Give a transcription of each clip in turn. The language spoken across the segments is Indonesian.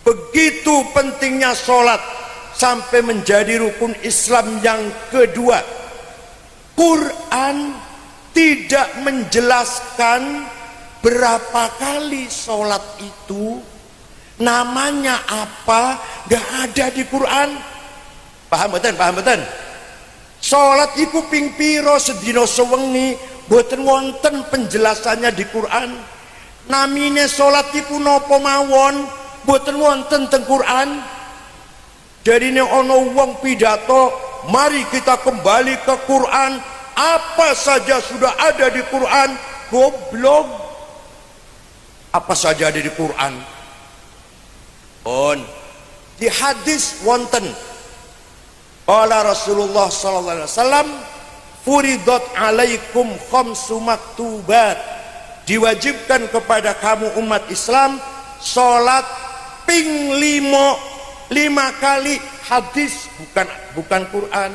Begitu pentingnya sholat sampai menjadi rukun Islam yang kedua. Quran tidak menjelaskan berapa kali sholat itu, namanya apa, gak ada di Quran. Paham betul? Paham betul? Sholat iku ping piro sedina sewengi, boten wonten penjelasannya di Quran. Namine sholat iku nopo mawon, boten wonten teng Quran. Jadi ini ono wong pidato, mari kita kembali ke Quran. Apa saja sudah ada di Quran. Goblok. Apa saja ada di Quran. Di hadis wonten, qala Rasulullah sallallahu alaihi wasallam, furidat alaikum khamsu maktubat, diwajibkan kepada kamu umat Islam salat ping 5 kali. Hadis, bukan Quran.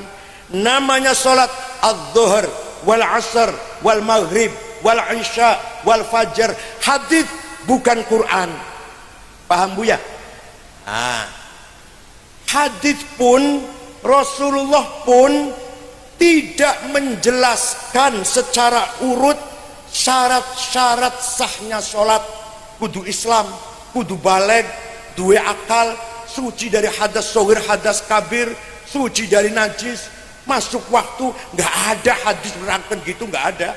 Namanya salat az-zuhr wal asr wal maghrib wal isya wal fajr. Hadis, bukan Quran. Paham Bu ya? Hadis pun, Rasulullah pun tidak menjelaskan secara urut syarat-syarat sahnya sholat. Kudu Islam, kudu baligh, duwe akal, suci dari hadas shogir, hadas kabir, suci dari najis, masuk waktu. Nggak ada hadis menerangkan gitu, nggak ada.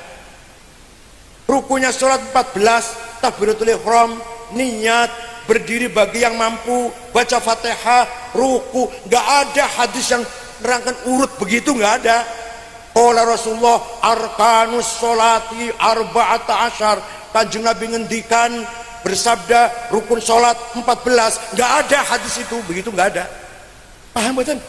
Rukunya sholat 14, takbiratul ihram, niat, berdiri bagi yang mampu, baca Fatihah, ruku. Nggak ada hadis yang menerangkan urut begitu, nggak ada. Qala Rasulullah arkanus sholati arba'ata asyar. Kanjeng Nabi ngendikan, bersabda rukun sholat 14. Nggak ada hadis itu, begitu nggak ada. Paham betul?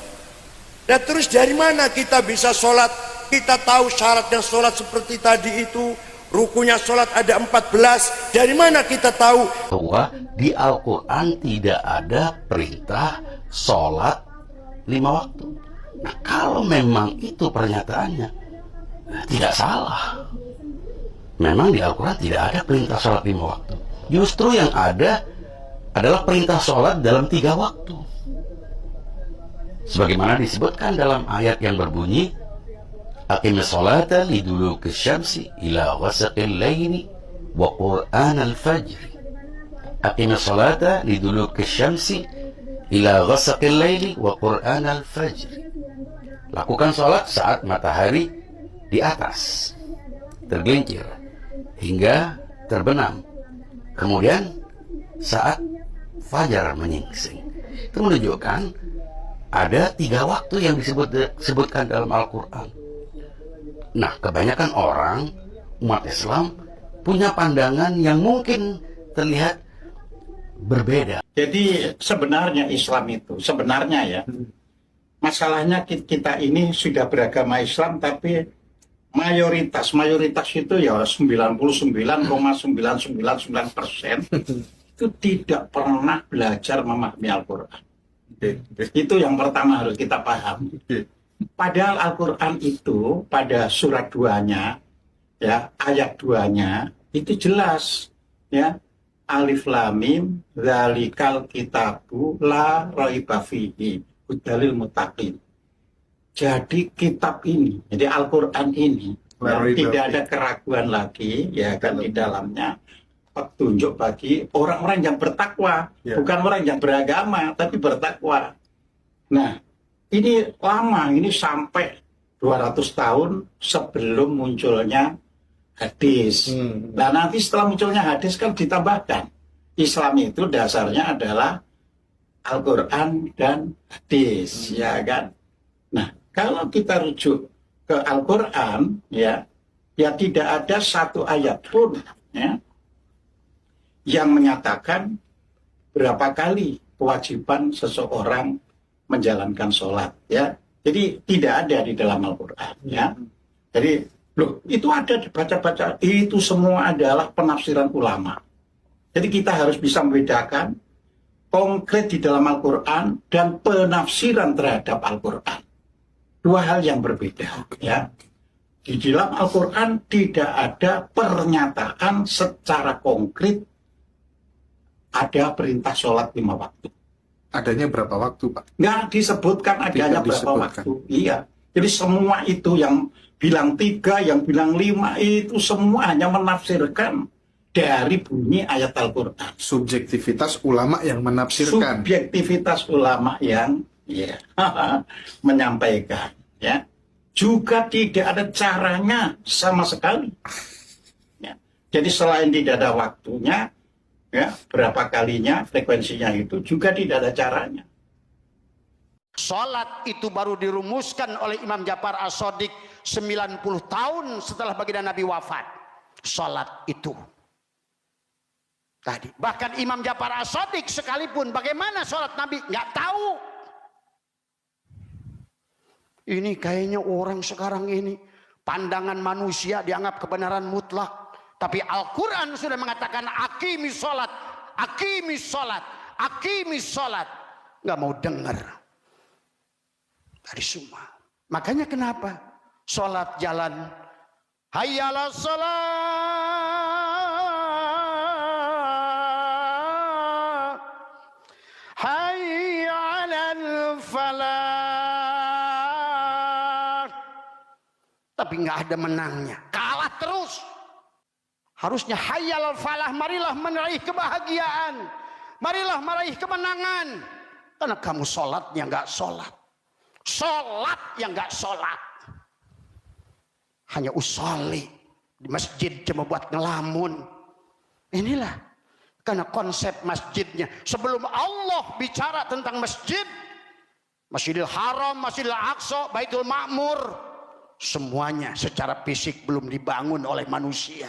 Dan terus dari mana kita bisa sholat? Kita tahu syaratnya sholat seperti tadi itu, rukunya sholat ada 14. Dari mana kita tahu bahwa di Al-Quran tidak ada perintah sholat 5 waktu? Nah, kalau memang itu pernyataannya, tidak salah. Memang di Al-Quran tidak ada perintah sholat 5 waktu. Justru yang ada adalah perintah sholat dalam 3 waktu. Sebagaimana disebutkan dalam ayat yang berbunyi, aqimis sholata liduluki syamsi ila ghasaqil laili wa qur'an al-fajr. Aqimis sholata liduluki syamsi ila ghasaqil laili wa qur'an al-fajr. Lakukan sholat saat matahari di atas, tergelincir hingga terbenam, kemudian saat fajar menyingsing. Itu menunjukkan ada 3 waktu yang disebutkan dalam Al-Quran. Nah, kebanyakan orang, umat Islam, punya pandangan yang mungkin terlihat berbeda. Jadi sebenarnya Islam itu, sebenarnya ya, masalahnya kita ini sudah beragama Islam, tapi mayoritas itu ya 99,999% itu tidak pernah belajar memahami Al-Quran. Itu yang pertama harus kita paham. Padahal Al-Quran itu pada surat 2-nya, ya, ayat 2-nya itu jelas, ya, alif lam mim dzalikal kitabu la raiba fihi hudalil muttaqin. Jadi kitab ini, jadi Al-Quran ini ya, tidak ada keraguan lagi, ya kan, di dalamnya petunjuk bagi orang-orang yang bertakwa, bukan orang yang beragama tapi bertakwa. Nah, ini lama, ini sampai 200 tahun sebelum munculnya hadis. Nah, nanti setelah munculnya hadis kan ditambahkan Islam itu dasarnya adalah Al-Quran dan hadis, ya kan. Nah, kalau kita rujuk ke Al-Quran, ya tidak ada satu ayat pun, ya, yang menyatakan berapa kali kewajiban seseorang menjalankan sholat, ya. Jadi tidak ada di dalam Al-Quran, ya. Jadi loh, itu ada dibaca-baca, itu semua adalah penafsiran ulama. Jadi kita harus bisa membedakan konkret di dalam Al-Quran dan penafsiran terhadap Al-Quran. 2 hal yang berbeda, ya. Di dalam Al-Quran tidak ada pernyataan secara konkret ada perintah sholat 5 waktu. adanya berapa waktu, Pak? Nggak disebutkan adanya Tidak berapa disebutkan. waktu. Iya. Jadi semua itu yang bilang 3, yang bilang 5 itu semua hanya menafsirkan dari bunyi ayat Al-Quran. Subjektivitas ulama yang menafsirkan. Subjektivitas ulama yang menyampaikan. Ya. Juga tidak ada caranya sama sekali. Ya. Jadi selain tidak ada waktunya, ya, berapa kalinya, frekuensinya itu juga tidak ada caranya. Salat itu baru dirumuskan oleh Imam Ja'far As-Shadiq 90 tahun setelah baginda Nabi wafat. Salat itu tadi. Bahkan Imam Ja'far As-Shadiq sekalipun bagaimana salat Nabi nggak tahu. Ini kayaknya orang sekarang ini pandangan manusia dianggap kebenaran mutlak. Tapi Al-Quran sudah mengatakan aqimis sholat, aqimis sholat, aqimis sholat. Nggak mau dengar dari semua. Makanya kenapa sholat jalan hayya 'alas shalah, hayya 'alal falah, tapi nggak ada menangnya, kalah terus. Harusnya hayyal falah, marilah meraih kebahagiaan, marilah meraih kemenangan. Karena kamu sholatnya nggak sholat, sholat yang nggak sholat, hanya usolli di masjid cuma buat ngelamun. Inilah karena konsep masjidnya. Sebelum Allah bicara tentang masjid, Masjidil Haram, Masjidil Aqsa, Baitul Ma'mur, semuanya secara fisik belum dibangun oleh manusia.